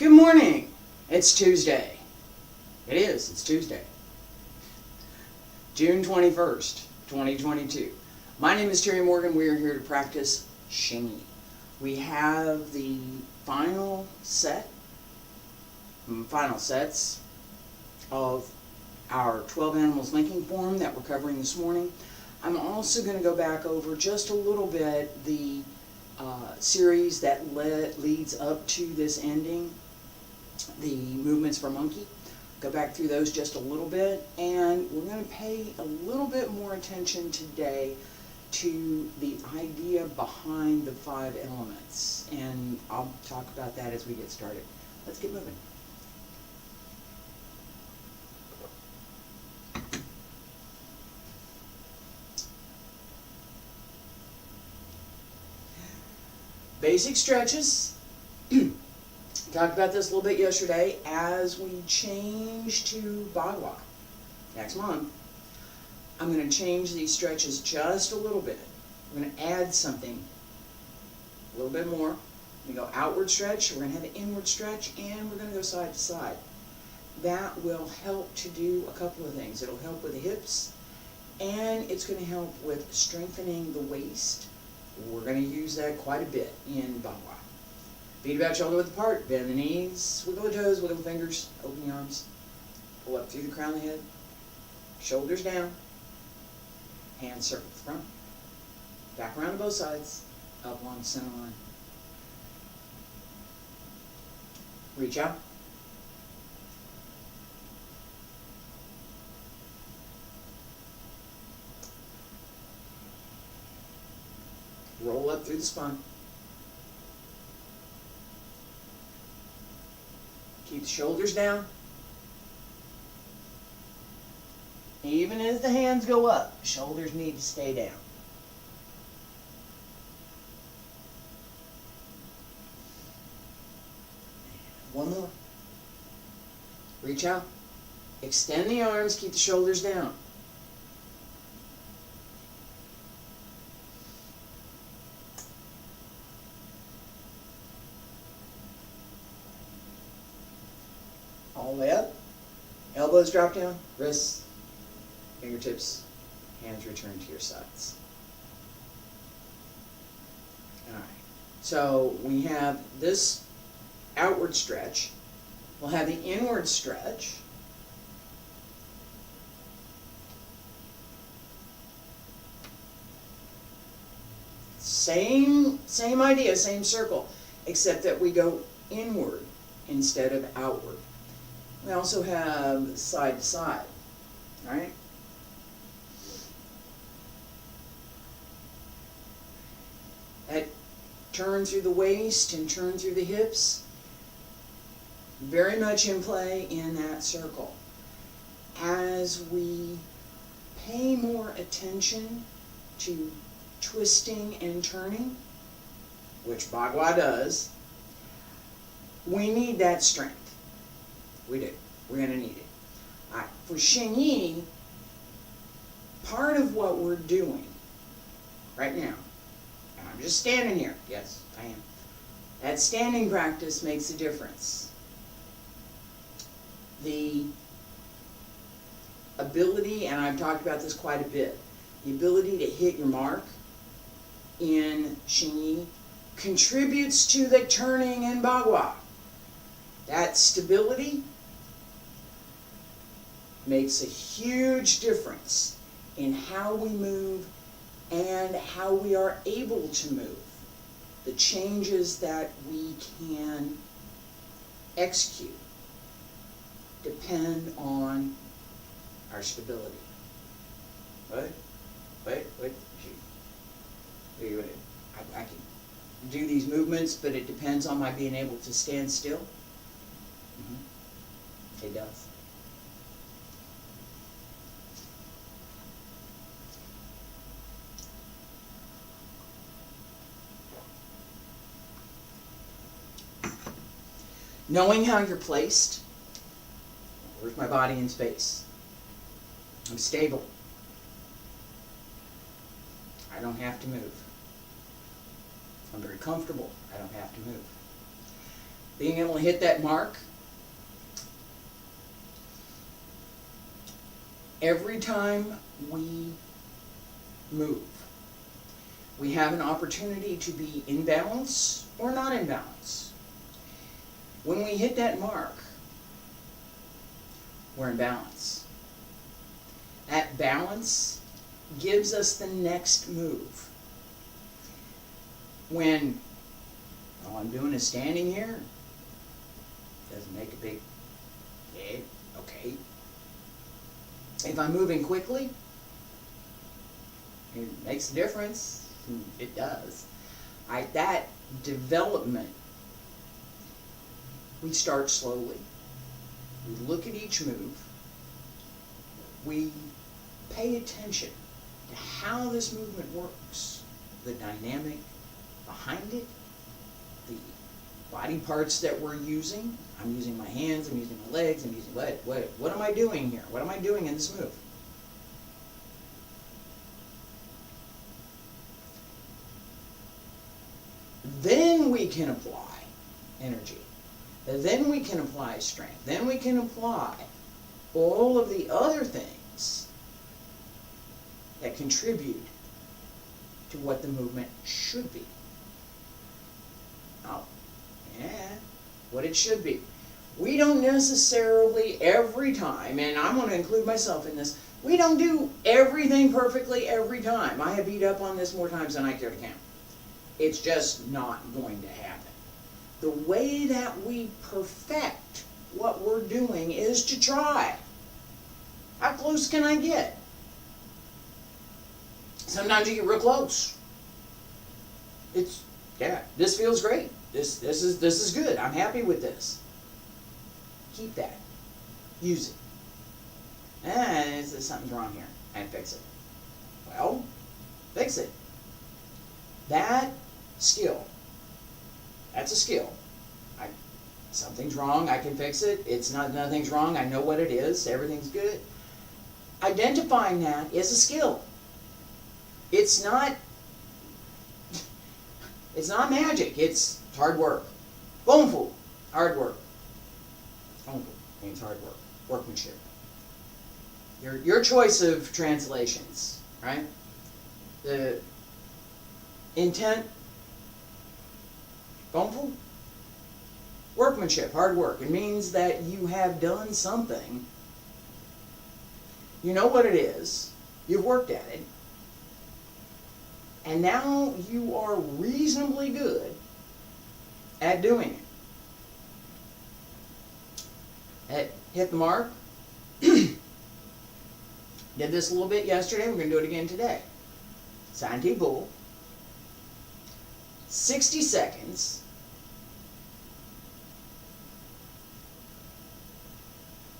Good morning. It's Tuesday. It's Tuesday. June 21st, 2022. My name is Terry Morgan. We are here to practice Xingyi. We have the final sets of our 12 Animals linking form that we're covering this morning. I'm also going to go back over just a little bit the series that leads up to this ending, the movements for monkey. Go back through those just a little bit, and we're going to pay a little bit more attention today to the idea behind the 5 elements, and I'll talk about that as we get started. Let's get moving. Basic stretches. Talked about this a little bit yesterday. As we change to Bagua next month, I'm going to change these stretches just a little bit. We're going to add something a little bit more. We go outward stretch, we're going to have an inward stretch, and we're going to go side to side. That will help to do a couple of things. It'll help with the hips, and it's going to help with strengthening the waist. We're going to use that quite a bit in Bagua. Feet about shoulder width apart, bend the knees, wiggle the toes, wiggle the fingers, open the arms, pull up through the crown of the head, shoulders down, hands circle the front, back around to both sides, up along the center line. Reach out. Roll up through the spine. Keep the shoulders down. Even as the hands go up, shoulders need to stay down. One more. Reach out. Extend the arms, keep the shoulders down. All the way up. Elbows drop down. Wrists, fingertips, hands return to your sides. Alright. So we have this outward stretch. We'll have the inward stretch. Same idea, same circle, except that we go inward instead of outward. We also have side to side, all right? That turn through the waist and turn through the hips, very much in play in that circle. As we pay more attention to twisting and turning, which Bagua does, we need that strength. We do. We're going to need it. All right. For Xingyi, part of what we're doing right now, and I'm just standing here. Yes, I am. That standing practice makes a difference. The ability, and I've talked about this quite a bit, the ability to hit your mark in Xingyi contributes to the turning in Bagua. That stability makes a huge difference in how we move and how we are able to move. The changes that we can execute depend on our stability. Wait. I can do these movements, but it depends on my being able to stand still. It does. Knowing how you're placed, where's my body in space? I'm stable. I don't have to move. I'm very comfortable. I don't have to move. being able to hit that mark. Every time we move, we have an opportunity to be in balance or not in balance. When we hit that mark, we're in balance. That balance gives us the next move. When all I'm doing is standing here, doesn't make a big head, okay. If I'm moving quickly, it makes a difference. It does. That development, we start slowly. We look at each move. We pay attention to how this movement works, the dynamic behind it, the body parts that we're using. I'm using my hands, I'm using my legs, I'm using what am I doing here? What am I doing in this move? Then we can apply energy. Then we can apply strength. Then we can apply all of the other things that contribute to what the movement should be. Oh, yeah, what it should be. We don't necessarily every time, and I'm going to include myself in this, we don't do everything perfectly every time. I have beat up on this more times than I care to count. It's just not going to happen. The way that we perfect what we're doing is to try. How close can I get? Sometimes you get real close. This feels great. This is good. I'm happy with this. Keep that. Use it. Something's wrong here. And fix it. Well, fix it. That skill. That's a skill. Something's wrong. I can fix it. Nothing's wrong. I know what it is. Everything's good. Identifying that is a skill. It's not magic. It's hard work. Boomful. Hard work. Boomful means hard work. Workmanship. Your choice of translations, right? The intent. Boomful. Workmanship. Hard work. It means that you have done something. You know what it is. You've worked at it. And now you are reasonably good at doing it. Hit the mark. Did this a little bit yesterday. We're going to do it again today. Xingyi Twelve. 60 seconds.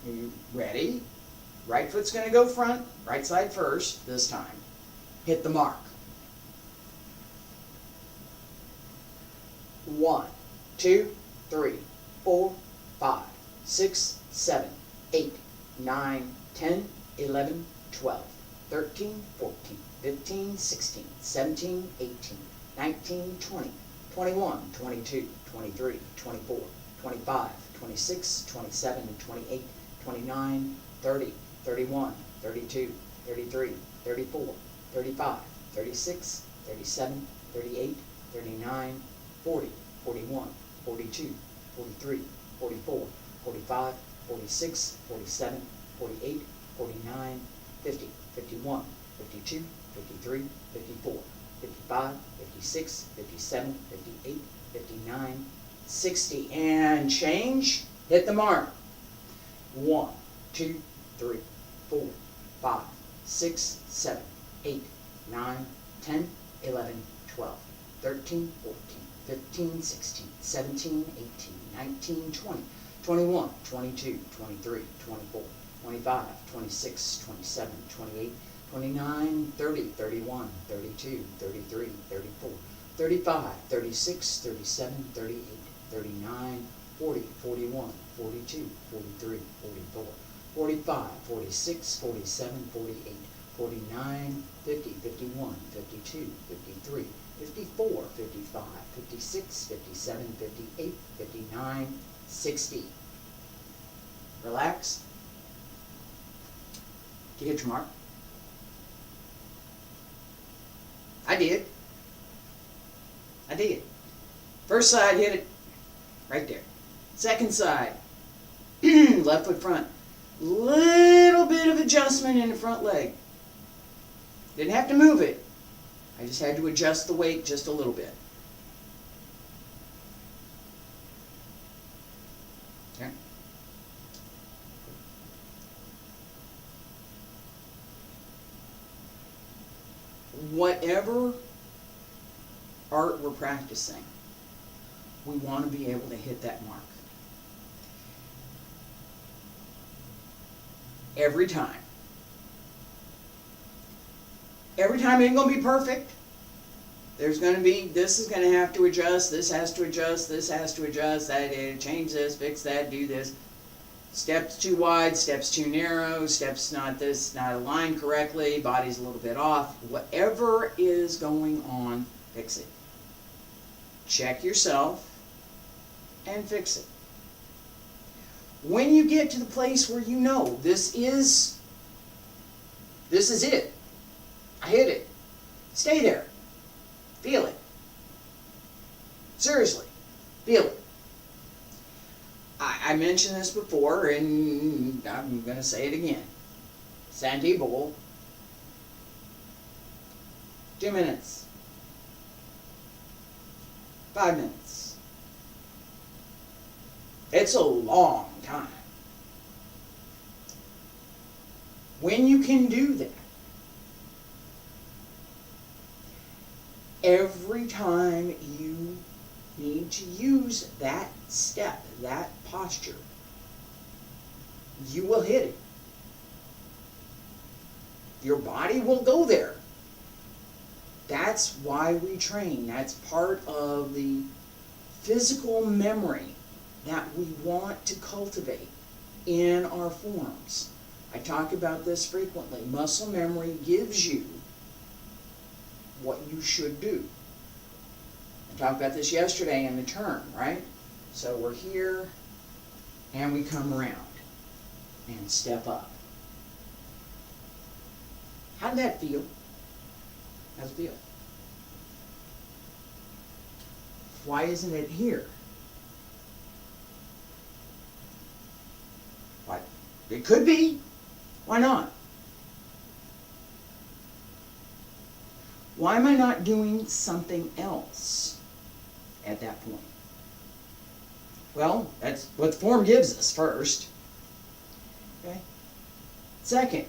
Are you ready? Right foot's going to go front. Right side first this time. Hit the mark. 1, 2, 3, 4, 5, 6, 7, 8, 9, 10, 11, 12, 13, 14, 15, 16, 17, 18, 19, 20, 21, 22, 23, 24, 25, 26, 27, 28, 29, 30, 31, 32, 33, 34, 35, 36, 37, 38, 39, 40, 41, 42, 43, 44, 45, 46, 47, 48, 49, 50, 51, 52, 53, 54, 55, 56, 57, 58, 59, 60, and change. Hit the mark. 1, 2, 3, 4, 5, 6, 7, 8, 9, 10, 11, 12, 13, 14, 15, 16, 17, 18, 19, 20, 21, 22, 23, 24, 25, 26, 27, 28, 29, 30, 31, 32, 33, 34, 35, 36, 37, 38, 39, 40, 41, 42, 43, 44, 45, 46, 47, 48, 49, 50, 51, 52, 53, 54, 55, 56, 57, 58, 59, 60. Relax. Did you get your mark? I did. I did. First side, hit it right there. Second side, left foot front. Little bit of adjustment in the front leg. Didn't have to move it. I just had to adjust the weight just a little bit. Okay. Whatever art we're practicing, we want to be able to hit that mark. Every time. Every time it ain't going to be perfect. There's going to be, this is going to have to adjust, this has to adjust, this has to adjust, that, change this, fix that, do this. Steps too wide, steps too narrow, steps not this, not aligned correctly, body's a little bit off. Whatever is going on, fix it. Check yourself and fix it. When you get to the place where you know this is it, I hit it, stay there, feel it. Seriously, feel it. I mentioned this before, and I'm going to say it again. Sandy bowl, 2 minutes, 5 minutes. It's a long time. When you can do that, every time you need to use that step, that posture, you will hit it. Your body will go there. That's why we train. That's part of the physical memory that we want to cultivate in our forms. I talk about this frequently. Muscle memory gives you what you should do. I talked about this yesterday in the turn, right? So we're here, and we come around and step up. How did that feel? How's it feel? Why isn't it here? Why? It could be. Why not? Why am I not doing something else at that point? Well, that's what the form gives us first. Okay. Second,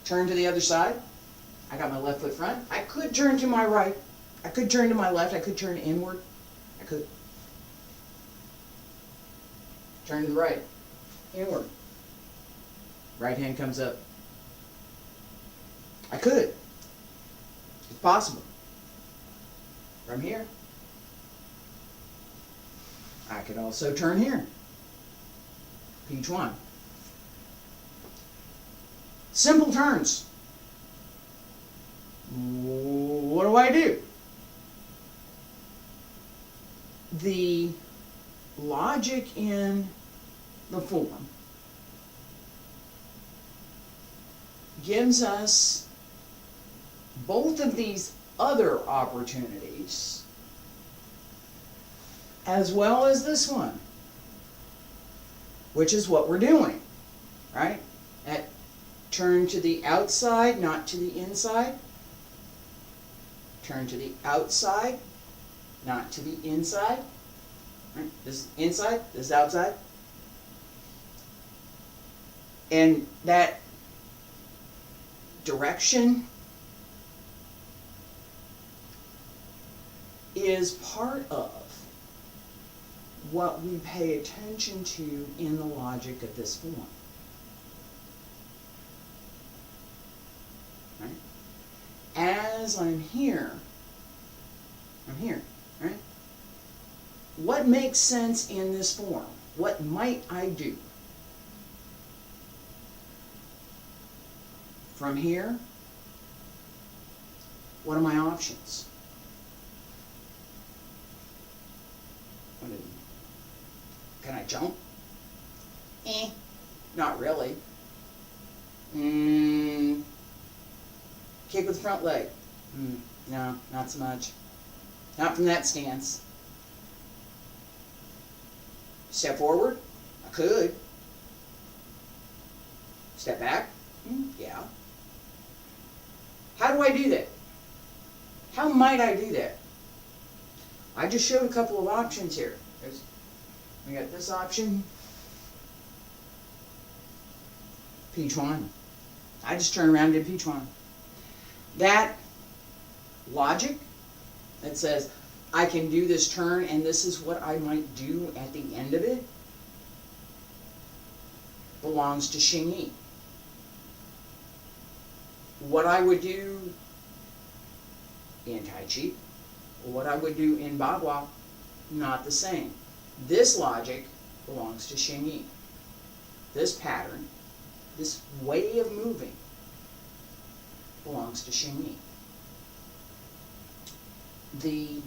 turn to the other side. I got my left foot front. I could turn to my right. I could turn to my left. I could turn inward. I could turn to the right. Inward. Right hand comes up. I could. It's possible. From here. I could also turn here. Each one. Simple turns. What do I do? The logic in the form gives us both of these other opportunities as well as this one, which is what we're doing, right? At turn to the outside, not to the inside. Turn to the outside, not to the inside. Right? This inside, this outside. And that direction is part of what we pay attention to in the logic of this form. Right? As I'm here, right? What makes sense in this form? What might I do? From here, what are my options? Can I jump? Not really. Kick with the front leg? No, not so much. Not from that stance. Step forward? I could. Step back? Yeah. How do I do that? How might I do that? I just showed a couple of options here. We got this option. P1. I just turned around and did P1. That logic that says I can do this turn and this is what I might do at the end of it belongs to Xingyi. What I would do in Tai Chi, or what I would do in Bagua, not the same. This logic belongs to Xingyi. This pattern, this way of moving, belongs to Xingyi. The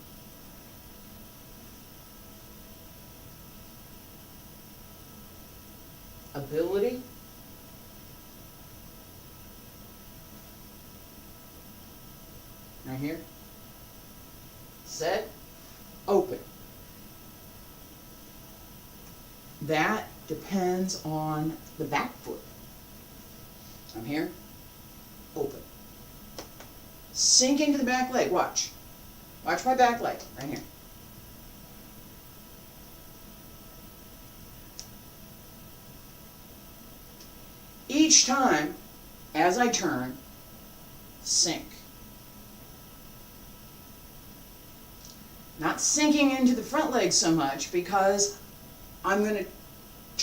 ability right here, set, open. That depends on the back foot. I'm here, open. Sink into the back leg, watch. Watch my back leg, right here. Each time, as I turn, sink. Not sinking into the front leg so much because I'm going to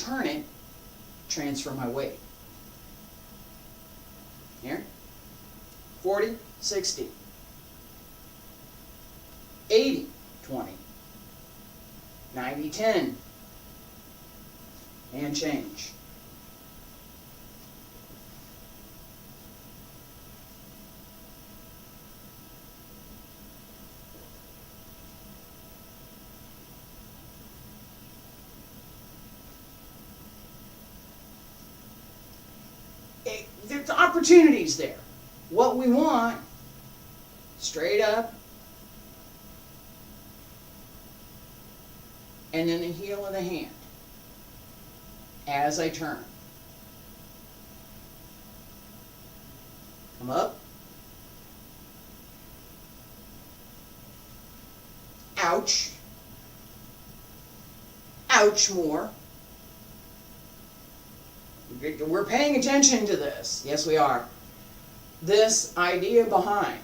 turn it, transfer my weight. Here, 40, 60, 80, 20, 90, 10, and change. There's opportunities there. What we want, straight up, and then the heel of the hand as I turn. Come up. Ouch. Ouch more. We're paying attention to this. Yes, we are. This idea behind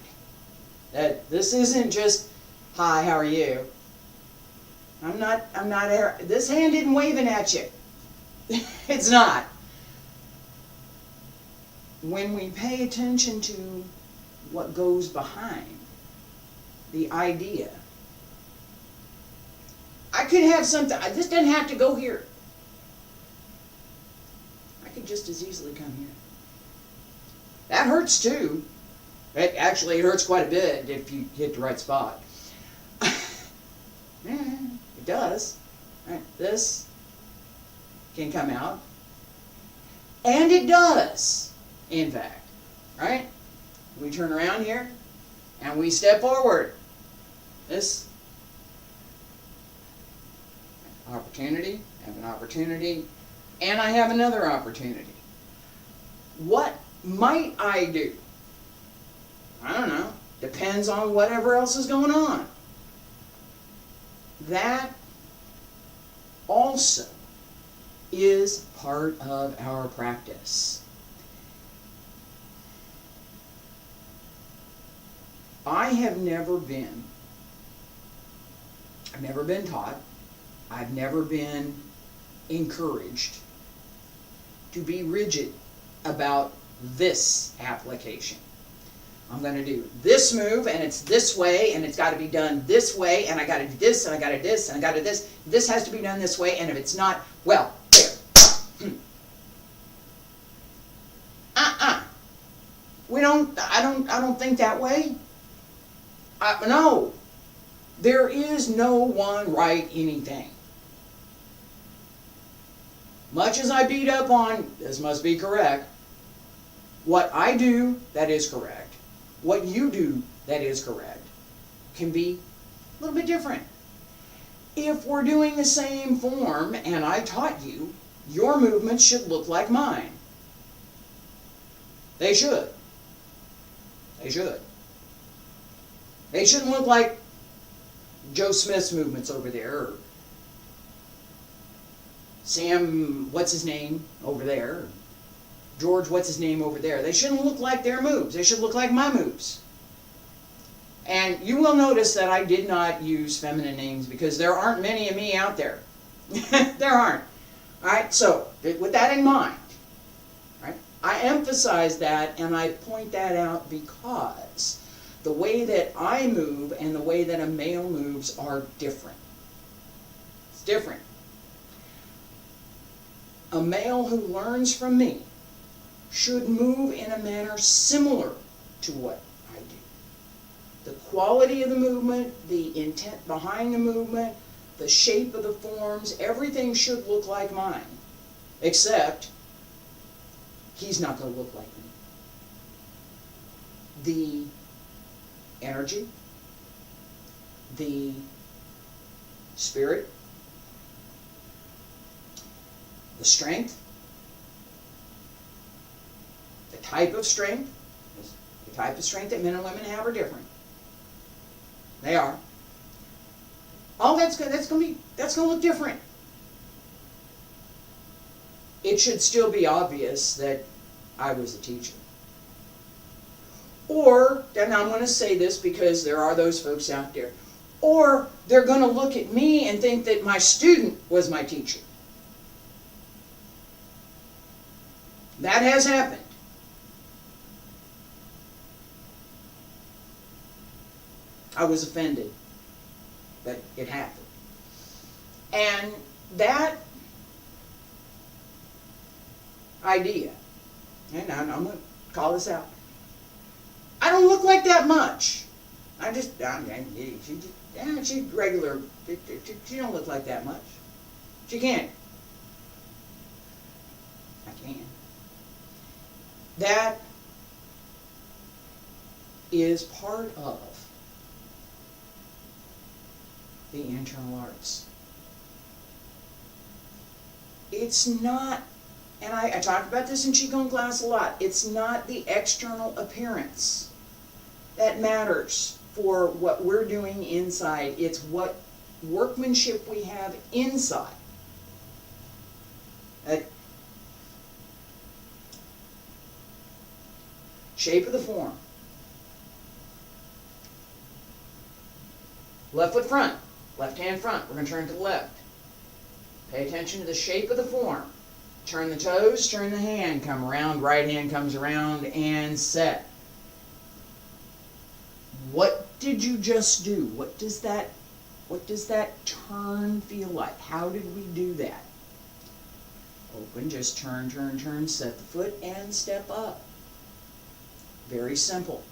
that this isn't just, hi, how are you? This hand isn't waving at you. It's not. When we pay attention to what goes behind the idea, I could have something, this doesn't have to go here. I could just as easily come here. That hurts too. It hurts quite a bit if you hit the right spot. It does. Right? This can come out. And it does, in fact. Right? We turn around here and we step forward. This opportunity, I have an opportunity, and I have another opportunity. What might I do? I don't know. Depends on whatever else is going on. That also is part of our practice. I've never been taught, I've never been encouraged to be rigid about this application. I'm going to do this move, and it's this way, and it's got to be done this way, and I got to do this, and I got to do this, and I got to do this. This has to be done this way, and if it's not, well, there. I don't think that way. No. There is no one right anything. Much as I beat up on, this must be correct, what I do, that is correct. What you do, that is correct, can be a little bit different. If we're doing the same form, and I taught you, your movements should look like mine. They should. They should. They shouldn't look like Joe Smith's movements over there, or Sam, what's his name, over there, George, what's his name, over there. They shouldn't look like their moves. They should look like my moves. And you will notice that I did not use feminine names because there aren't many of me out there. There aren't. All right, so with that in mind, right, I emphasize that and I point that out because the way that I move and the way that a male moves are different. It's different. A male who learns from me should move in a manner similar to what I do. The quality of the movement, the intent behind the movement, the shape of the forms, everything should look like mine. Except, he's not going to look like me. The energy, the spirit, the strength, the type of strength that men and women have are different. They are. All that's going to look different. It should still be obvious that I was a teacher. Or, and I'm going to say this because there are those folks out there, or they're going to look at me and think that my student was my teacher. That has happened. I was offended, but it happened. And that idea, and I'm going to call this out, I don't look like that much. She's regular. She don't look like that much. She can't. I can. That is part of the internal arts. It's not, and I talk about this in Qigong class a lot, it's not the external appearance that matters for what we're doing inside. It's what workmanship we have inside. Shape of the form. Left foot front, left hand front. We're going to turn to the left. Pay attention to the shape of the form. Turn the toes, turn the hand, come around, right hand comes around, and set. What did you just do? What does that turn feel like? How did we do that? Open, just turn, turn, turn, set the foot, and step up. Very simple.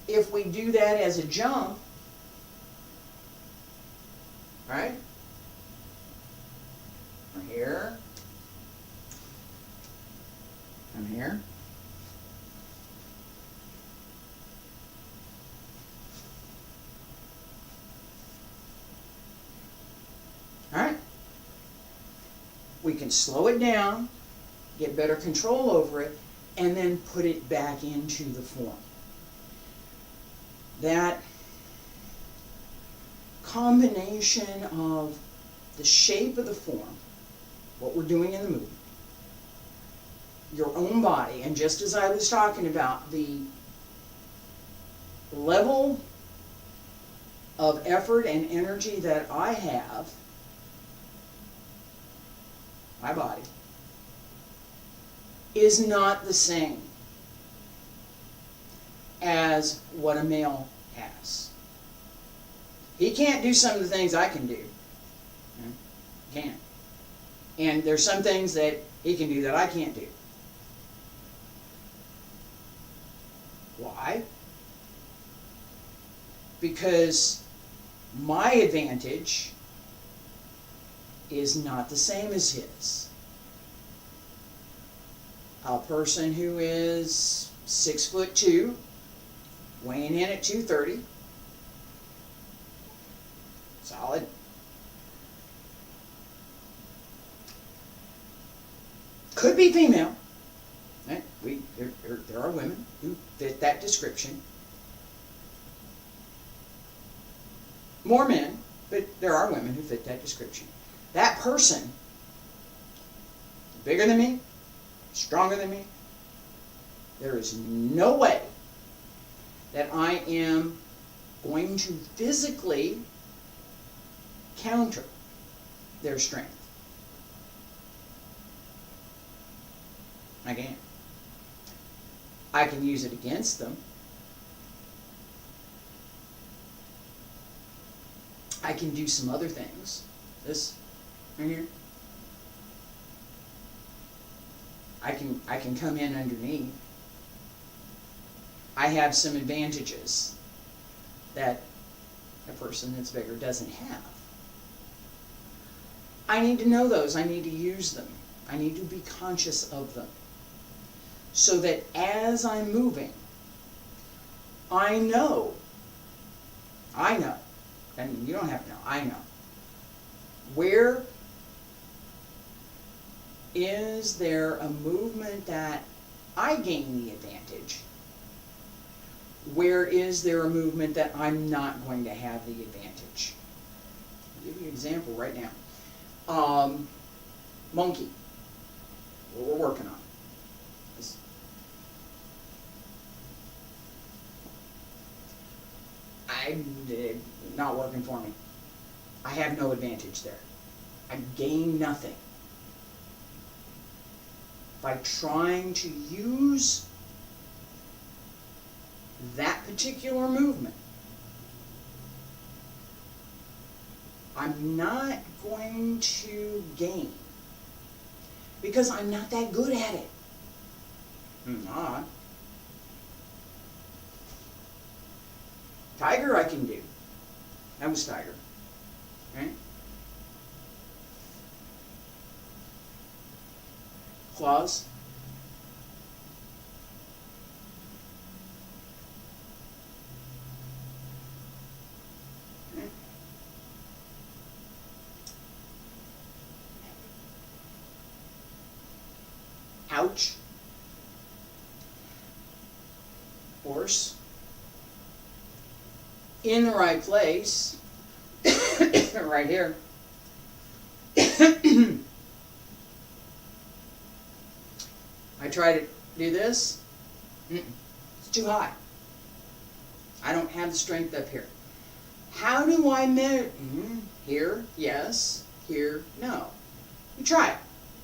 If we do that as a jump, right? From here, from here. Alright? We can slow it down, get better control over it, and then put it back into the form. That combination of the shape of the form, what we're doing in the movement, your own body, and just as I was talking about, the level of effort and energy that I have, my body, is not the same as what a male has. He can't do some of the things I can do. He can't. And there's some things that he can do that I can't do. Why? Because my advantage is not the same as his. A person who is 6'2", weighing in at 230, solid. Could be female. Right? There are women who fit that description. More men, but there are women who fit that description. That person, bigger than me, stronger than me, there is no way that I am going to physically counter their strength. I can't. I can use it against them. I can do some other things. This right here. I can come in underneath. I have some advantages that a person that's bigger doesn't have. I need to know those. I need to use them. I need to be conscious of them. So that as I'm moving, I know, I mean, you don't have to know, I know, where is there a movement that I gain the advantage? Where is there a movement that I'm not going to have the advantage? I'll give you an example right now. Monkey, what we're working on. Not working for me. I have no advantage there. I gain nothing by trying to use that particular movement. I'm not going to gain because I'm not that good at it. Tiger I can do. That was tiger. Right? Claws. Okay. Ouch. Horse. In the right place, right here. I try to do this. It's too high. I don't have the strength up here. How do I measure? Here, yes. Here, no. You try it.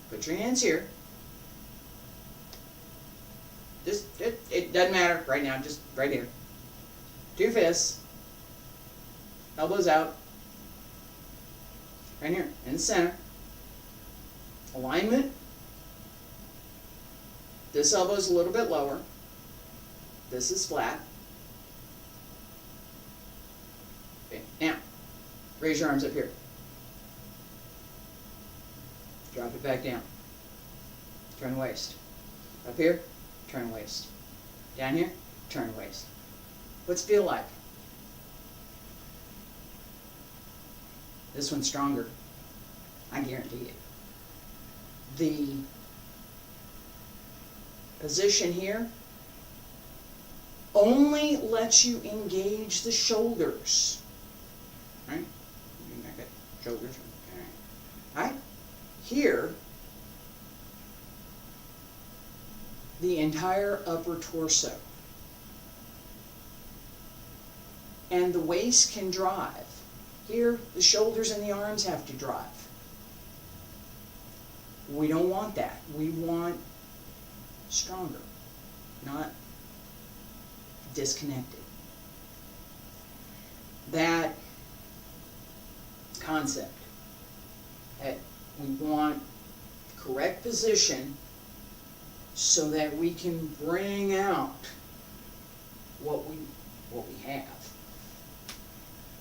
Put your hands here. Just it doesn't matter right now. Just right here. 2 fists. Elbows out. Right here, in the center. Alignment. This elbow's a little bit lower. This is flat. Okay, now, raise your arms up here. Drop it back down. Turn waist. Up here, turn waist. Down here, turn waist. What's it feel like? This one's stronger. I guarantee it. The position here only lets you engage the shoulders. Right? Okay. Shoulders. Okay. Right? Here, the entire upper torso. And the waist can drive. Here, the shoulders and the arms have to drive. We don't want that. We want stronger, not disconnected. That concept that we want correct position so that we can bring out what we have,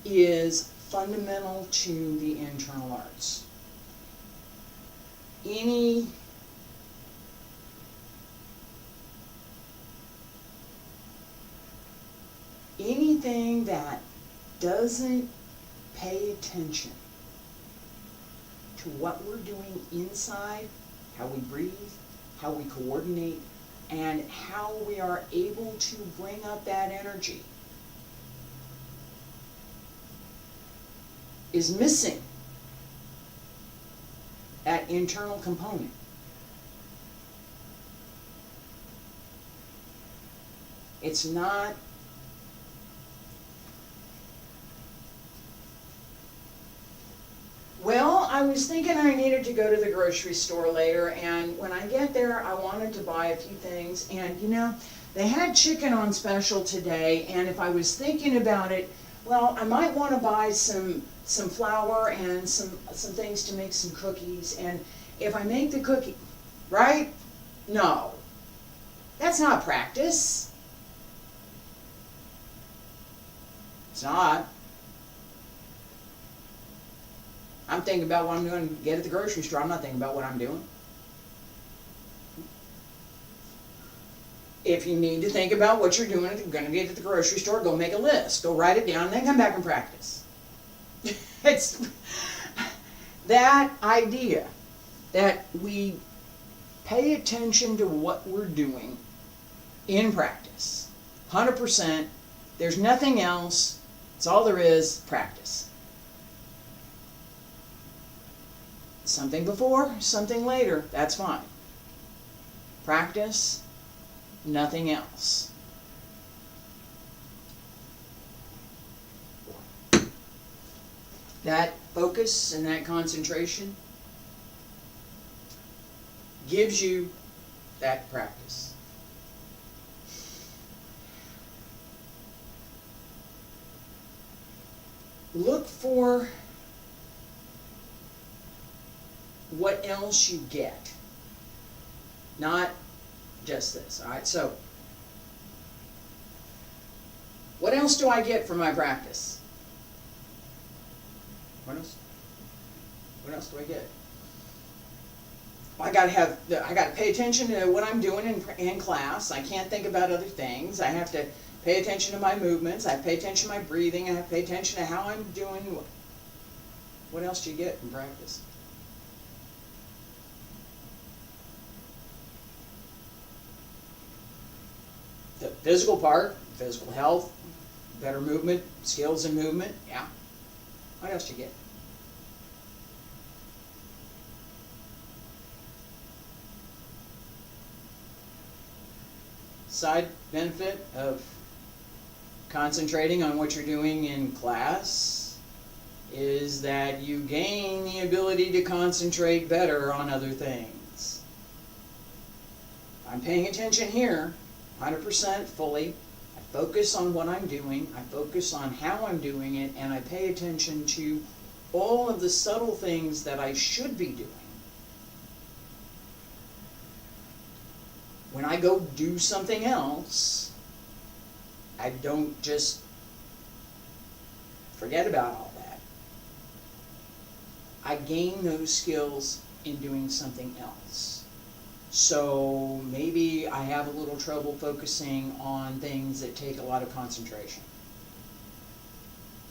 is fundamental to the internal arts. Anything that doesn't pay attention to what we're doing inside, how we breathe, how we coordinate, and how we are able to bring up that energy, is missing that internal component. It's not well, I was thinking I needed to go to the grocery store later, and when I get there, I wanted to buy a few things, and you know, they had chicken on special today, and if I was thinking about it, well, I might want to buy some flour and some things to make some cookies, and if I make the cookie, right? No, that's not practice. It's not. I'm thinking about what I'm going to get at the grocery store. I'm not thinking about what I'm doing. If you need to think about what you're doing, if you're going to get at the grocery store, go make a list. Go write it down, and then come back and practice. It's that idea that we pay attention to what we're doing in practice. 100%. There's nothing else. It's all there is, practice. Something before, something later, that's fine. Practice, nothing else. That focus and that concentration gives you that practice. Look for what else you get, not just this. All right, so what else do I get from my practice? What else do I get? I got to pay attention to what I'm doing in class. I can't think about other things. I have to pay attention to my movements. I have to pay attention to my breathing. I have to pay attention to how I'm doing. What else do you get from practice? The physical part, physical health, better movement, skills in movement, yeah. What else do you get? Side benefit of concentrating on what you're doing in class is that you gain the ability to concentrate better on other things. I'm paying attention here, 100% fully. I focus on what I'm doing, I focus on how I'm doing it, and I pay attention to all of the subtle things that I should be doing. When I go do something else, I don't just forget about all that. I gain those skills in doing something else. So maybe I have a little trouble focusing on things that take a lot of concentration.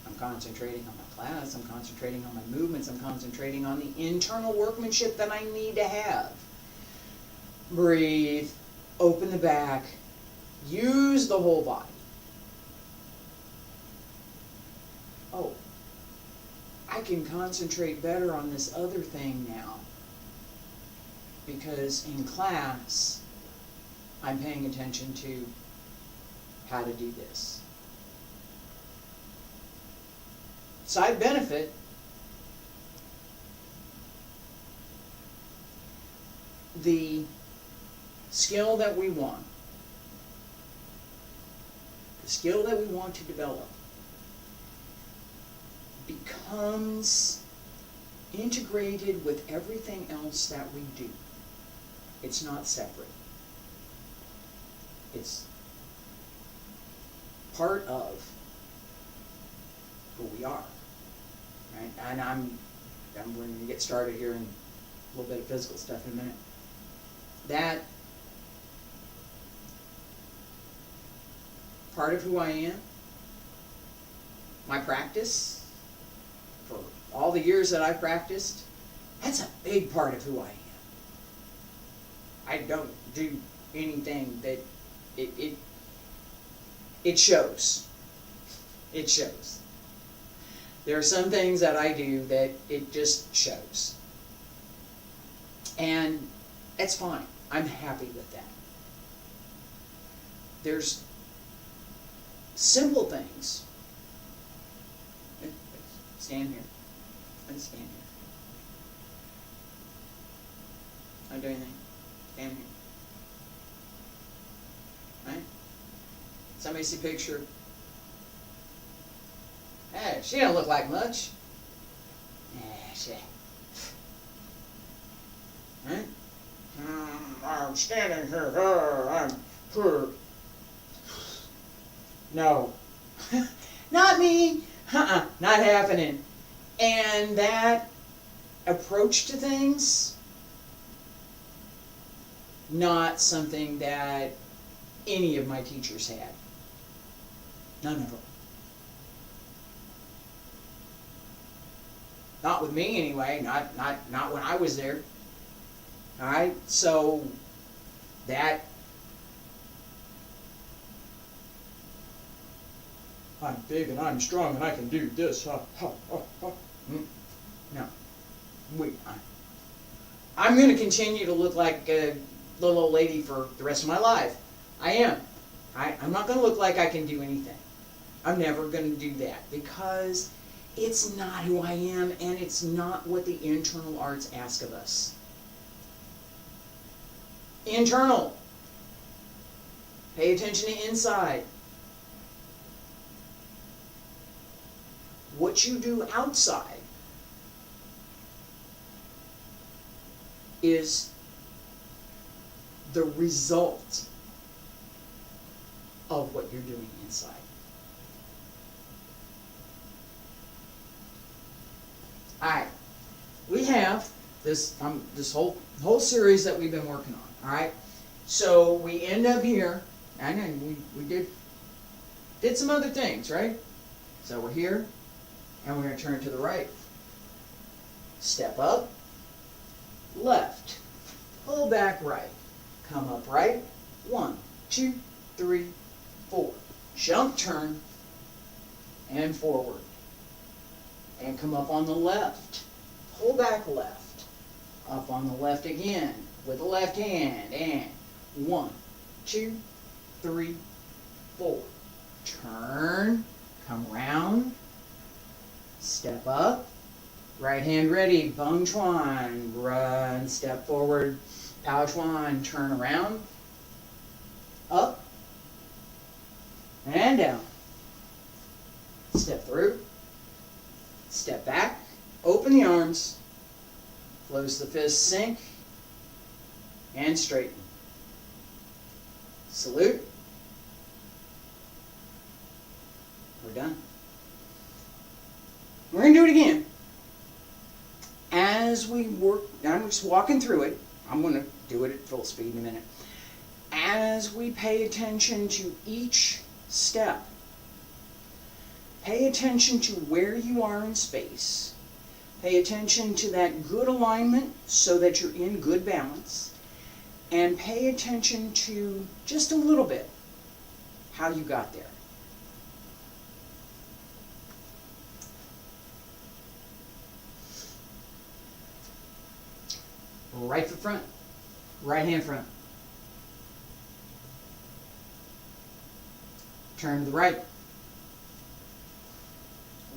I'm concentrating on my class, I'm concentrating on my movements, I'm concentrating on the internal workmanship that I need to have. Breathe, open the back, use the whole body. Oh, I can concentrate better on this other thing now, because in class I'm paying attention to how to do this. Side benefit, the skill that we want, the skill that we want to develop, becomes integrated with everything else that we do. It's not separate. It's part of who we are, right? And I'm going to get started here in a little bit of physical stuff in a minute. That part of who I am, my practice, for all the years that I've practiced, that's a big part of who I am. I don't do anything that it shows. It shows. There are some things that I do that it just shows. And it's fine. I'm happy with that. There's simple things. Stand here. Let's stand here. Don't do anything. Stand here. Right? Somebody see a picture. Hey, she don't look like much. She. Right? I'm standing here. I'm poor. No. Not me. Not happening. And that approach to things, not something that any of my teachers had. None of them. Not with me anyway, not when I was there. Alright, so that I'm big and I'm strong and I can do this. No. I'm going to continue to look like a little old lady for the rest of my life. I am. I'm not going to look like I can do anything. I'm never going to do that because it's not who I am and it's not what the internal arts ask of us. Internal. Pay attention to inside. What you do outside is the result of what you're doing inside. Alright, we have this whole series that we've been working on. Alright, so we end up here, and we did some other things, right? So we're here, and we're going to turn to the right. Step up, left, pull back right, come up right, 1, 2, 3, 4, jump, turn, and forward. And come up on the left, pull back left, up on the left again, with the left hand, and 1, 2, 3, 4, turn, come round, step up, right hand ready, bung chuan, run, step forward, pao chuan, turn around, up, and down, step through, step back, open the arms, close the fists, sink, and straighten. Salute. We're done. We're going to do it again. As we work, I'm just walking through it. I'm going to do it at full speed in a minute. As we pay attention to each step, pay attention to where you are in space. Pay attention to that good alignment so that you're in good balance. And pay attention to just a little bit how you got there. Right foot front, right hand front. Turn to the right.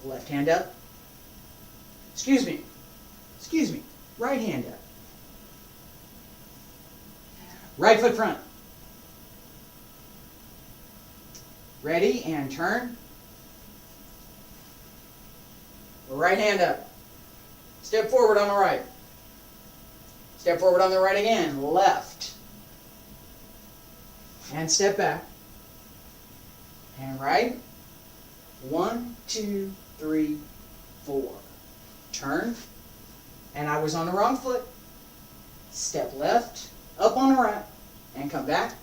Left hand up. Excuse me. Right hand up. Right foot front. Ready and turn. Right hand up. Step forward on the right. Step forward on the right again. Left. And step back. and right. 1, 2, 3, 4. Turn, and I was on the wrong foot. Step left, up on the right, and come back,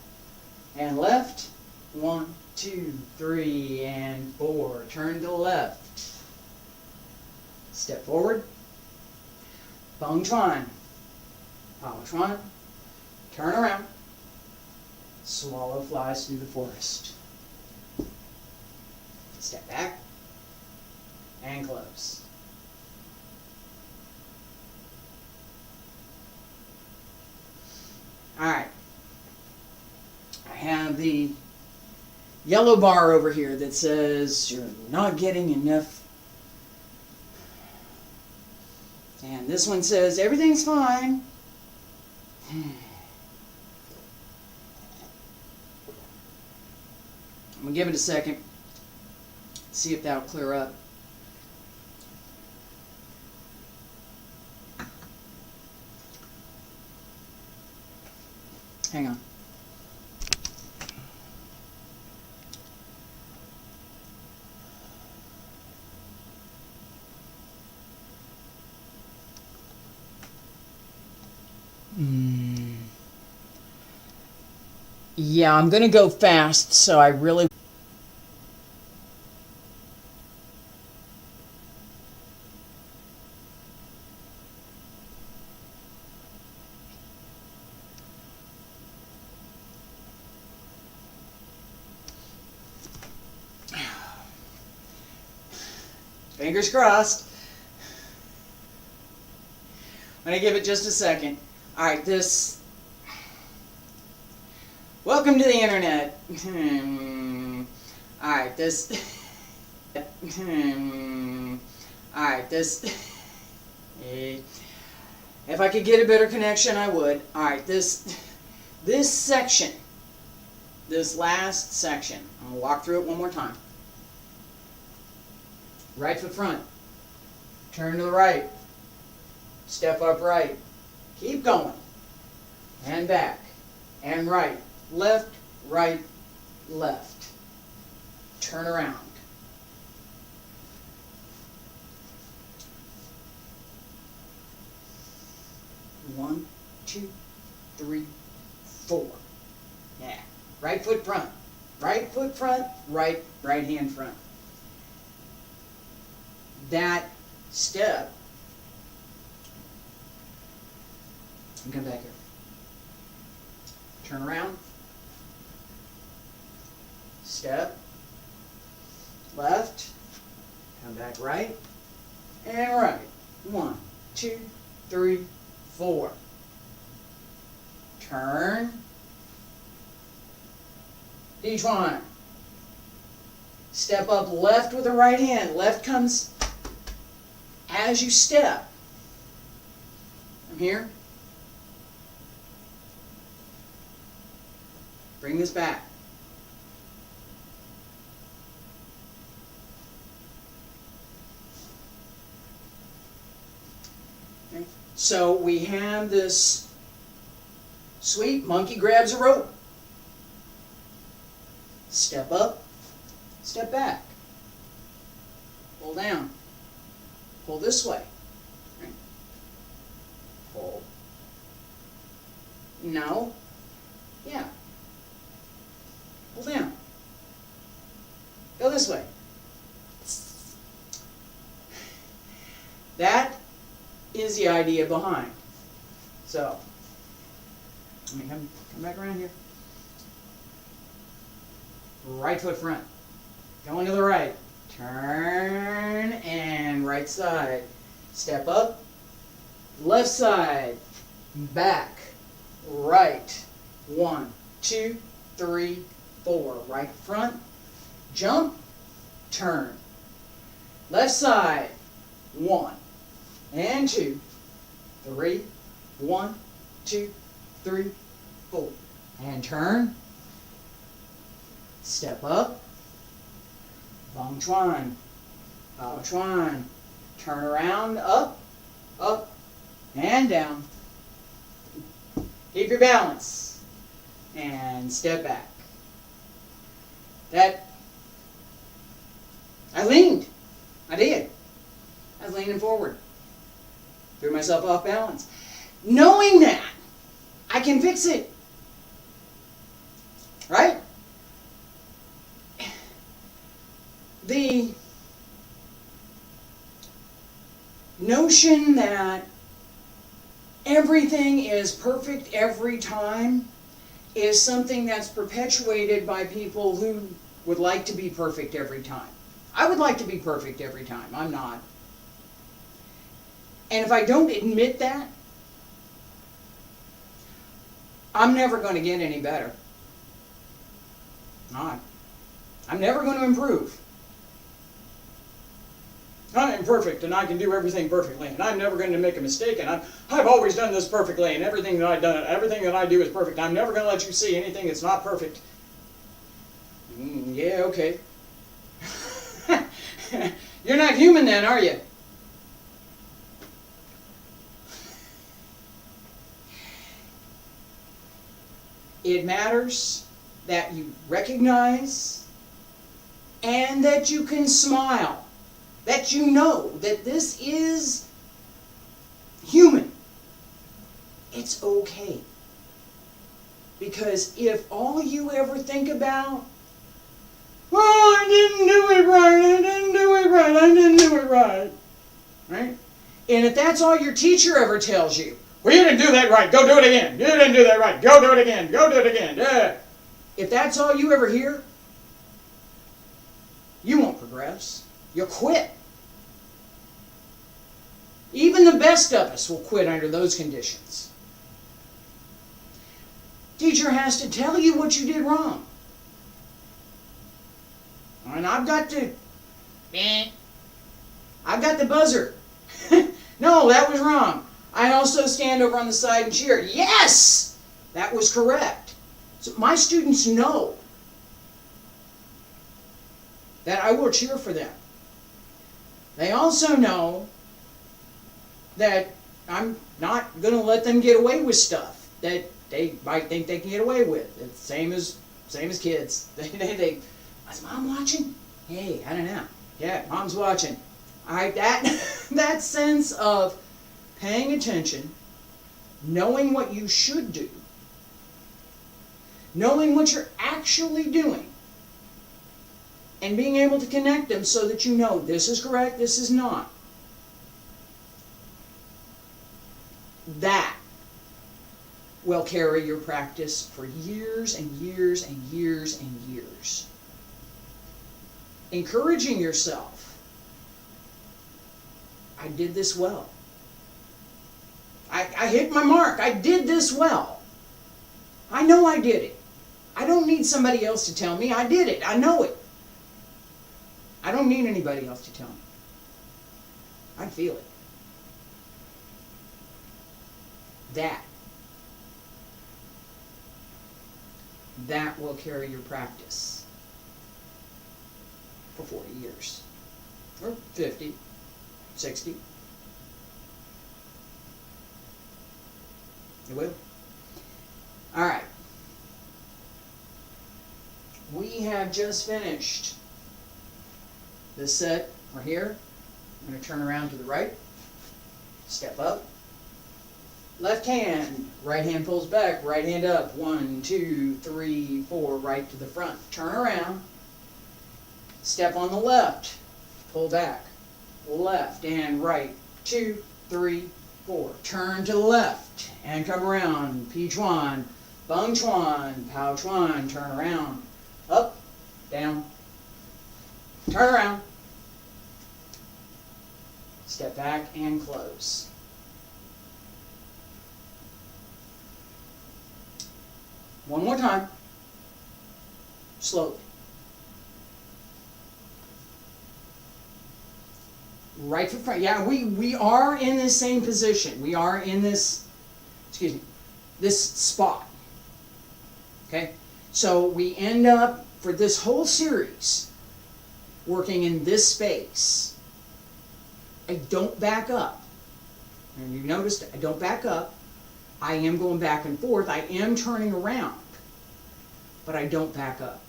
and left. 1, 2, 3, and 4. Turn to the left. Step forward. Bong chuan. Pao chuan. Turn around. Swallow flies through the forest. Step back. And close. Alright. I have the yellow bar over here that says you're not getting enough. And this one says everything's fine. I'm going to give it a second. See if that'll clear up. Hang on. Yeah, I'm going to go fast, so I really... Fingers crossed. I'm going to give it just a second. Alright, this... Welcome to the internet. Alright, this... Alright, this... If I could get a better connection, I would. Alright, this section, this last section, I'm going to walk through it one more time. Right foot front. Turn to the right. Step up right. Keep going. And back. And right. Left, right, left. Turn around. One, 2, 3, 4. Yeah. Right foot front. Right foot front, right hand front. That step, and come back here. Turn around. Step. Left. Come back right. And right. 1, 2, 3, 4. Turn. Each one. Step up left with the right hand. Left comes as you step. From here. Bring this back. Okay. So we have this sweep. Monkey grabs a rope. Step up. Step back. Pull down. Pull this way. Right. Pull. No. Yeah. Pull down. Go this way. That is the idea behind. So, let me come back around here. Right foot front. Going to the right. Turn and right side. Step up. Left side. Back. Right. 1, 2, 3, 4. Right front. Jump. Turn. Left side. 1 and 2, 3. 1, 2, 3, 4. And turn. Step up. Bong chuan. Pao chuan. Turn around. Up. Up. And down. Keep your balance. And step back. That leaned. I did. I was leaning forward. Threw myself off balance. Knowing that, I can fix it. Right? The notion that everything is perfect every time is something that's perpetuated by people who would like to be perfect every time. I would like to be perfect every time. I'm not. And if I don't admit that, I'm never going to get any better. Not. I'm never going to improve. I am perfect, and I can do everything perfectly, and I'm never going to make a mistake, and I've always done this perfectly, and everything that I do is perfect. I'm never going to let you see anything that's not perfect. Yeah, okay. You're not human then, are you? It matters that you recognize and that you can smile. That you know that this is human. It's okay. Because if all you ever think about, oh, I didn't do it right, I didn't do it right, I didn't do it right. Right? And if that's all your teacher ever tells you, well, you didn't do that right, go do it again. You didn't do that right, go do it again, go do it again. Yeah. If that's all you ever hear, you won't progress. You'll quit. Even the best of us will quit under those conditions. Teacher has to tell you what you did wrong. And I've got the buzzer. No, that was wrong. I also stand over on the side and cheer. Yes, that was correct. So my students know that I will cheer for them. They also know that I'm not going to let them get away with stuff that they might think they can get away with. It's same as kids. Is Mom watching? Hey, I don't know. Yeah, Mom's watching. All right, that sense of paying attention, knowing what you should do, knowing what you're actually doing, and being able to connect them so that you know this is correct, this is not. That will carry your practice for years and years and years and years. Encouraging yourself. I did this well. I hit my mark. I did this well. I know I did it. I don't need somebody else to tell me. I did it. I know it. I don't need anybody else to tell me. I feel it. That will carry your practice for 40 years. Or 50, 60. It will. All right. We have just finished this set. We're here. I'm going to turn around to the right. Step up. Left hand. Right hand pulls back. Right hand up. 1, 2, 3, 4. Right to the front. Turn around. Step on the left. Pull back. Left and right. 2, 3, 4. Turn to the left and come around. Pi Chuan, Bung Chuan, Pao Chuan. Turn around. Up, down. Turn around. Step back and close. One more time. Slowly. Right foot front. Yeah, we are in the same position. We are in this, this spot. Okay? So we end up, for this whole series, working in this space. I don't back up. And you noticed I don't back up. I am going back and forth. I am turning around. But I don't back up.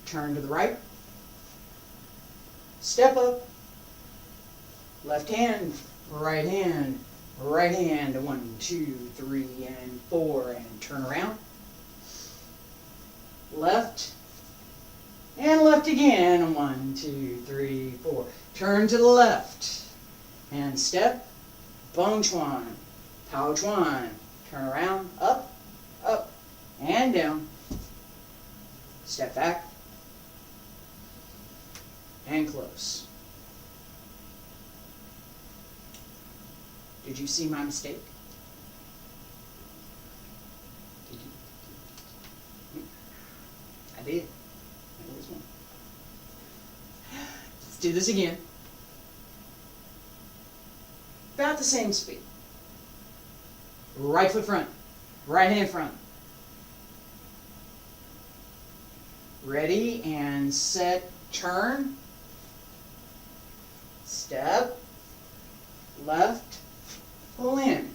turn to the right, step up, left hand, right hand, 1, 2, 3, and 4, and turn around, left, and left again, 1, 2, 3, 4, turn to the left, and step, bong chuan, pao chuan, turn around, up, and down, step back, and close. Did you see my mistake? Did you? I did. There was one. Let's do this again. About the same speed. Right foot front. Right hand front. Ready and set, turn. Step. Left. Pull in.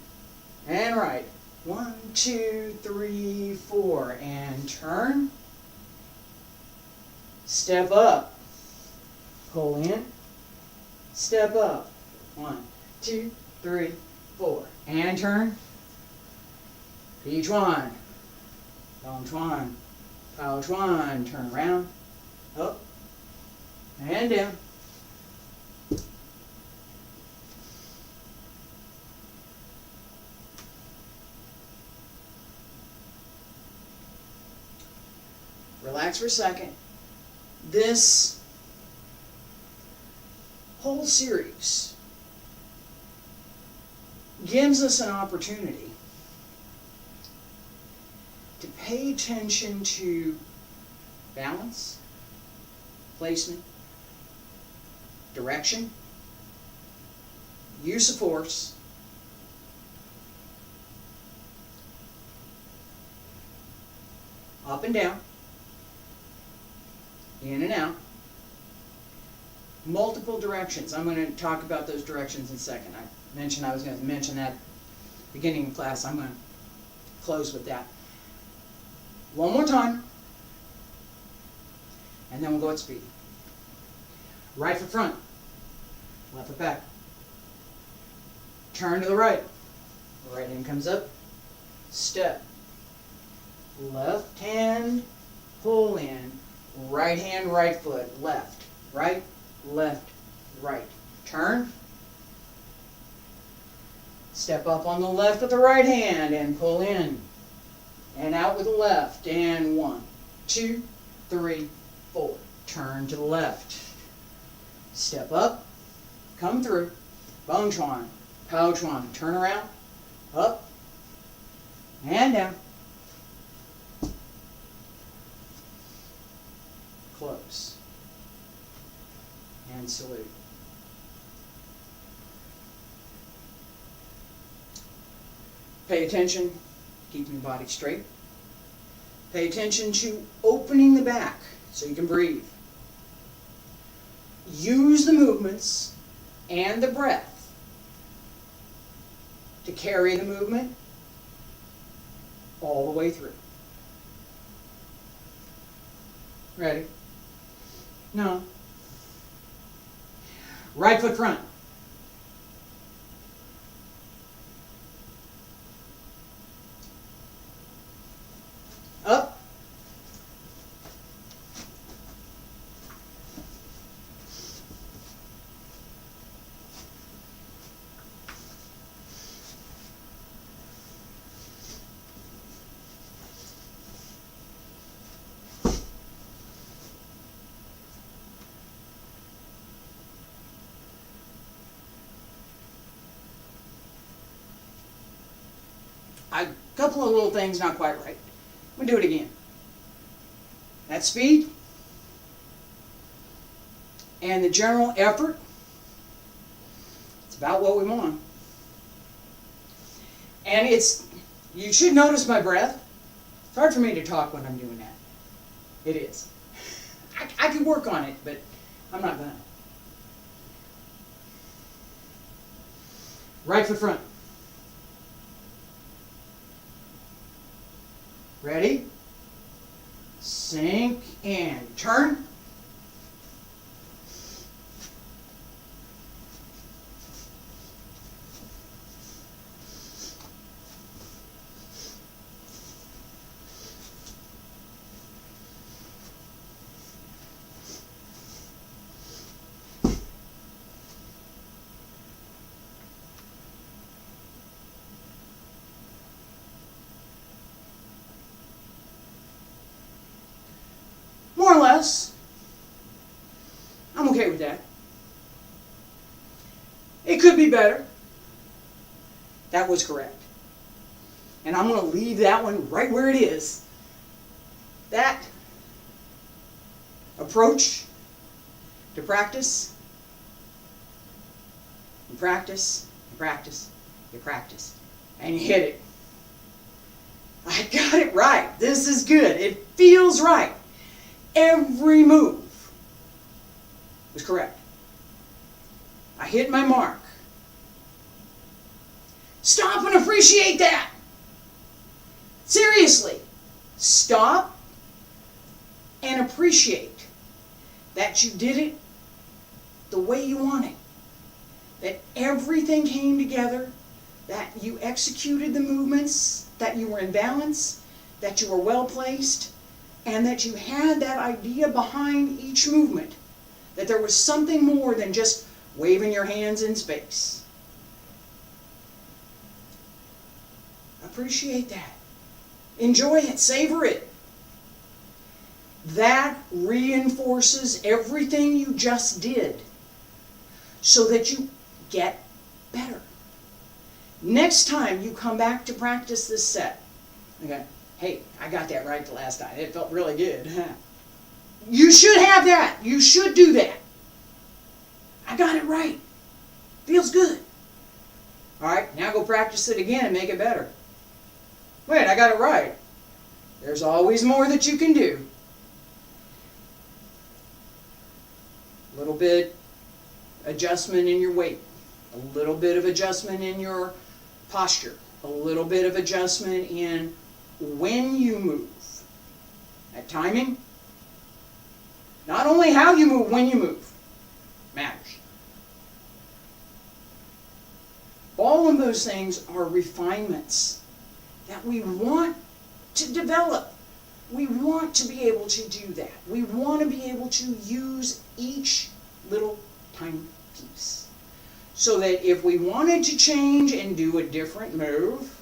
And right. 1, 2, 3, 4. And turn. Step up. Pull in. Step up. 1, 2, 3, 4. And turn. Pi chuan. Dong chuan. Pao chuan. Turn around. Up. And down. Relax for a second. This whole series gives us an opportunity to pay attention to balance, placement, direction, use of force, up and down, in and out, multiple directions. I'm going to talk about those directions in a second. I mentioned I was going to mention that beginning of class. I'm going to close with that. One more time, and then we'll go at speed. Right foot front, left foot back. Turn to the right. Right hand comes up, step. Left hand, pull in. Right hand, right foot, left, right, right. Turn. Step up on the left with the right hand and pull in. And out with the left. And 1, 2, 3, 4. Turn to the left. Step up, come through. Bong chuan, pao chuan. Turn around, up, and down. Close. And salute. Pay attention, keeping the body straight. Pay attention to opening the back so you can breathe. Use the movements and the breath to carry the movement all the way through. Ready? No. Right foot front. Up. A couple of little things not quite right. We'll do it again. That speed and the general effort, it's about what we want. And you should notice my breath. It's hard for me to talk when I'm doing that. It is. I could work on it, but I'm not gonna. Right foot front. Ready? Sink in. Turn. More or less. I'm okay with that. It could be better. That was correct. And I'm going to leave that one right where it is. That approach to practice, you practice, you practice, you practice, and you hit it. I got it right. This is good. It feels right. Every move was correct. I hit my mark. Stop and appreciate that. Seriously, stop and appreciate that you did it the way you wanted. That everything came together, that you executed the movements, that you were in balance, that you were well placed, and that you had that idea behind each movement, that there was something more than just waving your hands in space. Appreciate that. Enjoy it. Savor it. That reinforces everything you just did so that you get better. Next time you come back to practice this set, okay, hey, I got that right the last time. It felt really good. You should have that. You should do that. I got it right. Feels good. All right, now go practice it again and make it better. Wait, I got it right. There's always more that you can do. A little bit adjustment in your weight. A little bit of adjustment in your posture. A little bit of adjustment in when you move. That timing. Not only how you move, when you move matters. All of those things are refinements that we want to develop. We want to be able to do that. We want to be able to use each little tiny piece. So that if we wanted to change and do a different move,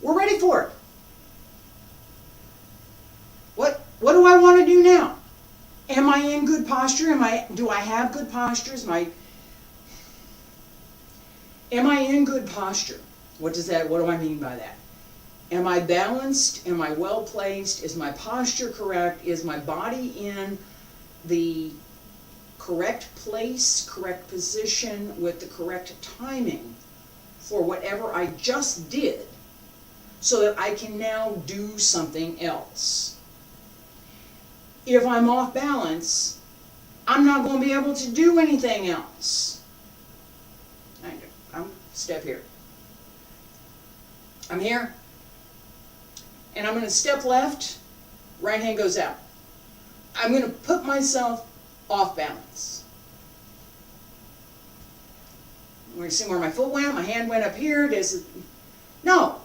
we're ready for it. What do I want to do now? Am I in good posture? Do I have good postures? Am I in good posture? What do I mean by that? Am I balanced? Am I well placed? Is my posture correct? Is my body in the correct place, correct position, with the correct timing for whatever I just did, so that I can now do something else? If I'm off balance, I'm not going to be able to do anything else. I'm step here. I'm here, and I'm going to step left, right hand goes out. I'm going to put myself off balance. We're going to see where my foot went, my hand went up here. No.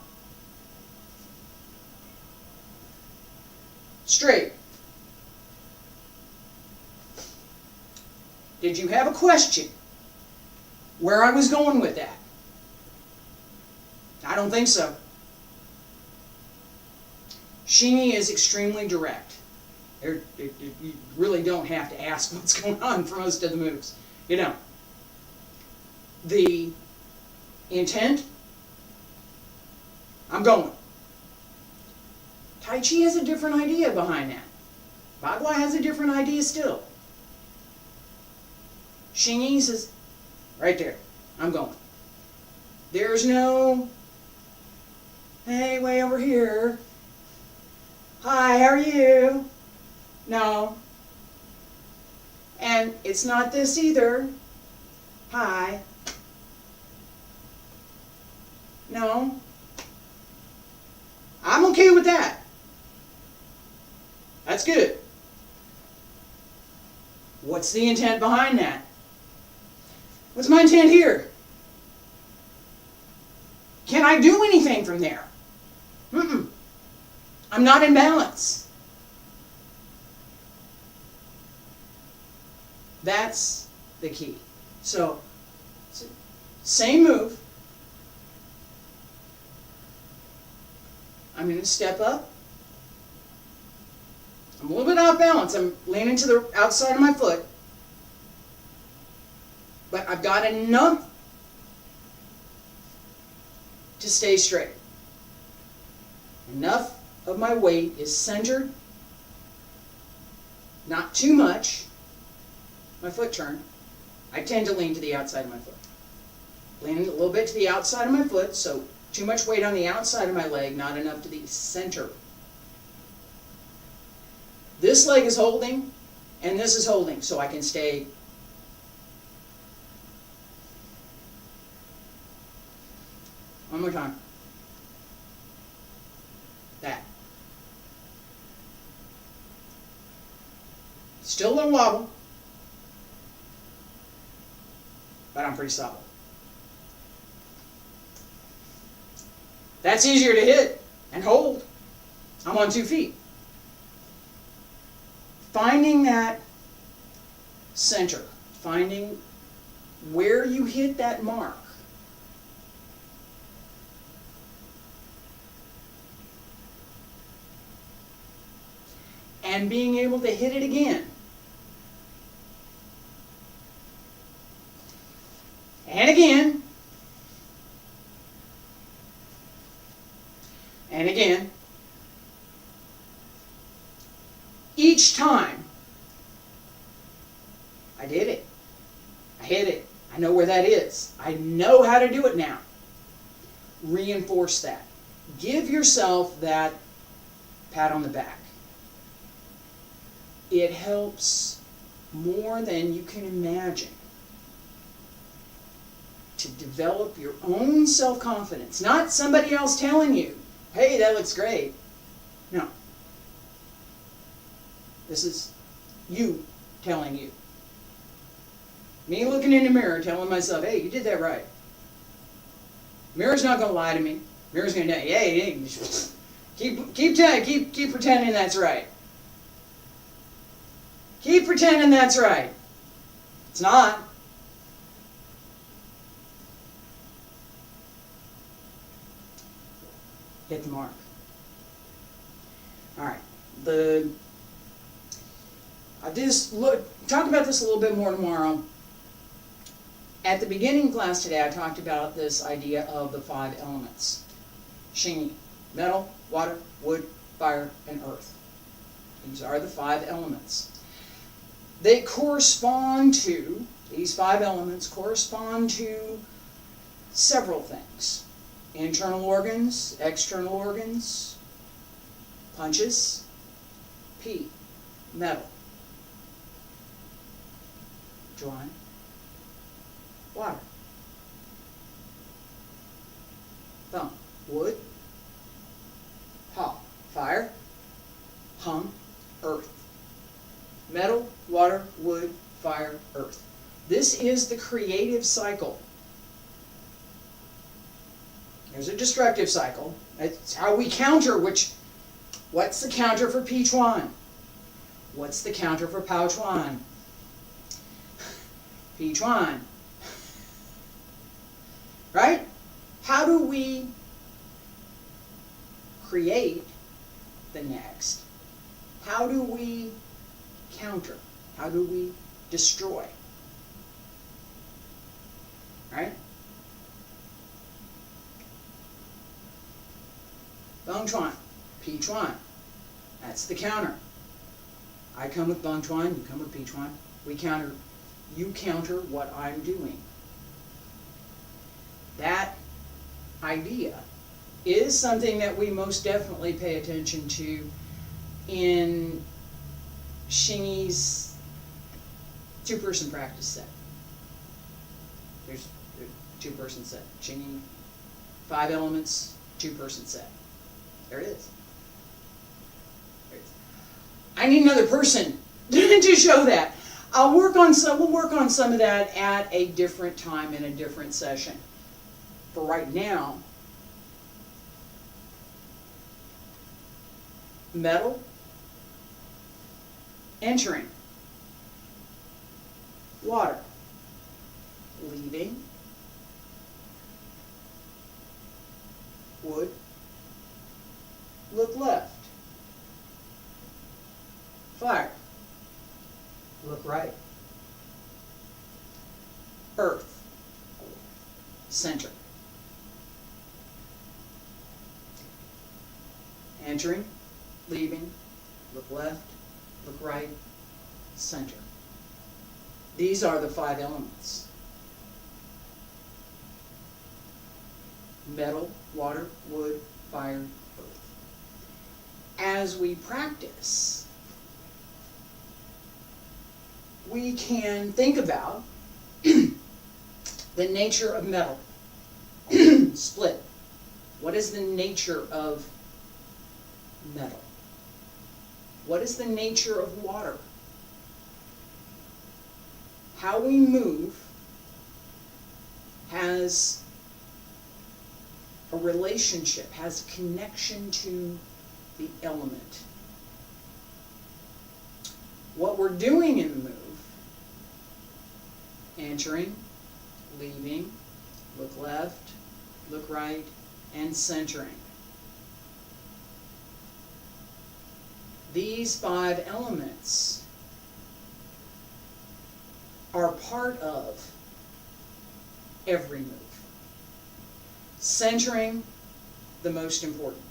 Straight. Did you have a question where I was going with that? I don't think so. Xingyi is extremely direct. You really don't have to ask what's going on for most of the moves. You don't. The intent, I'm going. Tai Chi has a different idea behind that. Bagua has a different idea still. Xingyi says, right there, I'm going. There's no, hey, way over here. Hi, how are you? No. And And it's not this either. Hi. No. I'm okay with that. That's good. What's the intent behind that? What's my intent here? Can I do anything from there? Mm-mm. I'm not in balance. That's the key. So, same move. I'm going to step up. I'm a little bit off balance. I'm leaning to the outside of my foot. But I've got enough to stay straight. Enough of my weight is centered. Not too much. My foot turn. I tend to lean to the outside of my foot. Leaning a little bit to the outside of my foot, so too much weight on the outside of my leg, not enough to the center. This leg is holding, and this is holding, so I can stay. One more time. That. Still a little wobble, but I'm pretty solid. That's easier to hit and hold. I'm on 2 feet. Finding that center, finding where you hit that mark. And being able to hit it again. And again. And again. Each time, I did it. I hit it. I know where that is. I know how to do it now. Reinforce that. Give yourself that pat on the back. It helps more than you can imagine to develop your own self-confidence. Not somebody else telling you, hey, that looks great. No. This is you telling you. Me looking in the mirror telling myself, hey, you did that right. Mirror's not going to lie to me. Mirror's going to say, hey, keep pretending that's right. Keep pretending that's right. It's not. Hit the mark. All right. Talk about this a little bit more tomorrow. At the beginning of class today, I talked about this idea of the 5 elements. Xingyi, metal, water, wood, fire, and earth. These are the 5 elements. They correspond to, these 5 elements correspond to several things. Internal organs, external organs, punches, P, metal, Juan, water, thumb, wood, ha, fire, hum, earth. Metal, water, wood, fire, earth. This is the creative cycle. There's a destructive cycle. It's how we counter what's the counter for Pi Chuan? What's the counter for Pao Chuan? Pi Chuan. Right? How do we create the next? How do we counter? How do we destroy? Right? Bang Chuan, Pi Chuan. That's the counter. I come with Bang Chuan, you come with Pi Chuan. We counter. You counter what I'm doing. That idea is something that we most definitely pay attention to in Xingyi's Two-person practice set. There's a two-person set. Xingyi, 5 elements, two-person set. There it is. There it is. I need another person to show that. We'll work on some of that at a different time in a different session. For right now, metal, entering, water, leaving, wood, look left, fire, look right, earth, center, entering, leaving, look left, look right, center. These are the 5 elements. Metal, water, wood, fire, earth. As we practice, we can think about the nature of metal. Split. What is the nature of metal? What is the nature of water? How we move has a relationship, has a connection to the element. What we're doing in the move, entering, leaving, look left, look right, and centering. These 5 elements are part of every move. Centering, the most important.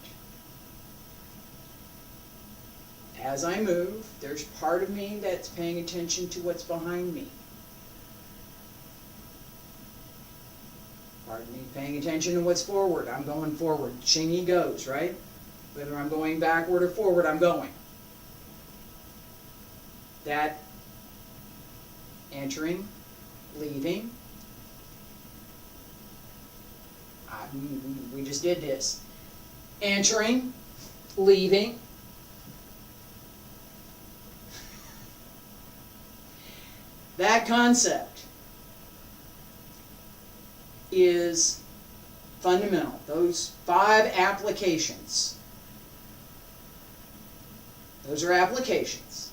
As I move, there's part of me that's paying attention to what's behind me. Part of me paying attention to what's forward. I'm going forward. Xingyi goes, right? Whether I'm going backward or forward, I'm going. That entering, leaving. We just did this. Entering, leaving. That concept is fundamental. Those 5 applications. Those are applications.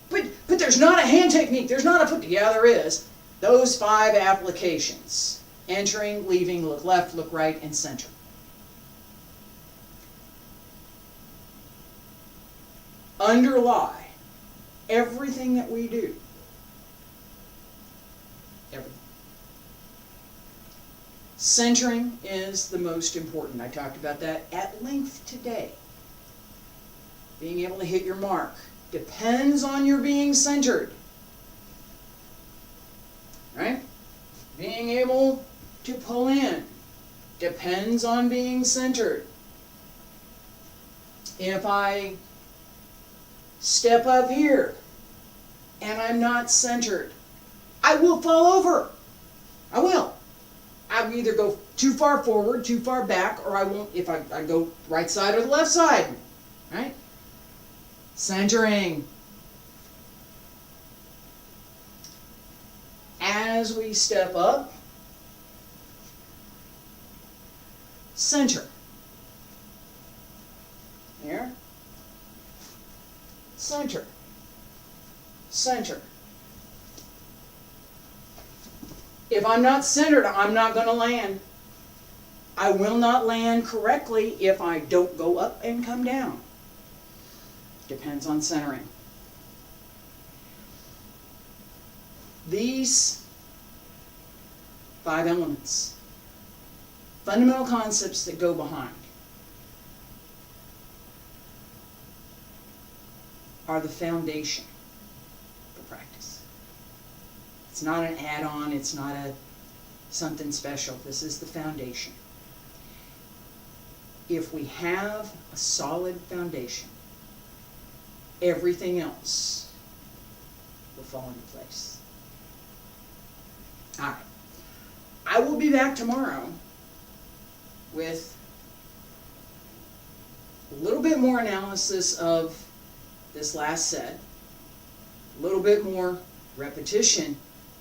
But there's not a hand technique. There's not a put. Yeah, there is. Those 5 applications. Entering, leaving, look left, look right, and center. Underlie everything that we do. Everything. Centering is the most important. I talked about that at length today. Being able to hit your mark depends on your being centered. Right? Being able to pull in depends on being centered. If I step up here and I'm not centered, I will fall over. I will. I'll either go too far forward, too far back, or I won't if I go right side or the left side. Right? Centering. As we step up, center. Here. Center. Center. If I'm not centered, I'm not going to land. I will not land correctly if I don't go up and come down. Depends on centering. These 5 elements, fundamental concepts that go behind, are the foundation for practice. It's not an add-on, it's not something special. This is the foundation. If we have a solid foundation, everything else will fall into place. All right. I will be back tomorrow with a little bit more analysis of this last set, a little bit more repetition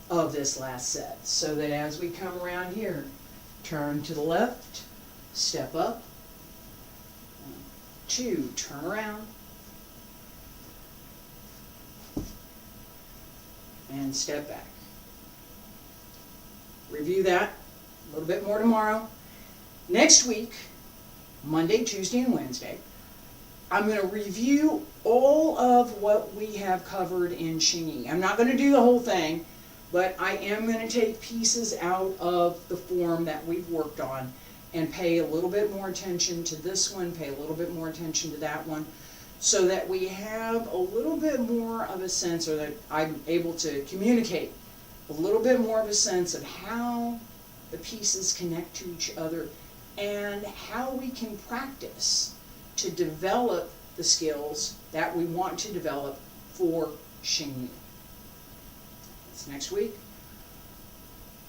of this last set, so that as we come around here, turn to the left, step up, 1, 2, turn around, and step back. Review that a little bit more tomorrow. Next week, Monday, Tuesday, and Wednesday, I'm going to review all of what we have covered in Xingyi. I'm not going to do the whole thing, but I am going to take pieces out of the form that we've worked on and pay a little bit more attention to this one, pay a little bit more attention to that one, so that we have a little bit more of a sense, or that I'm able to communicate a little bit more of a sense of how the pieces connect to each other and how we can practice to develop the skills that we want to develop for Xingyi. It's next week.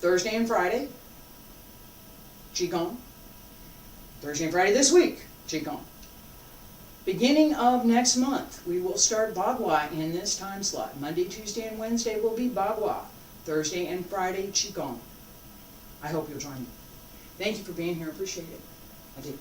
Thursday and Friday, Qigong. Thursday and Friday this week, Qigong. Beginning of next month, we will start Bagua in this time slot. Monday, Tuesday, and Wednesday will be Bagua. Thursday and Friday, Qigong. I hope you'll join me. Thank you for being here. Appreciate it. I do.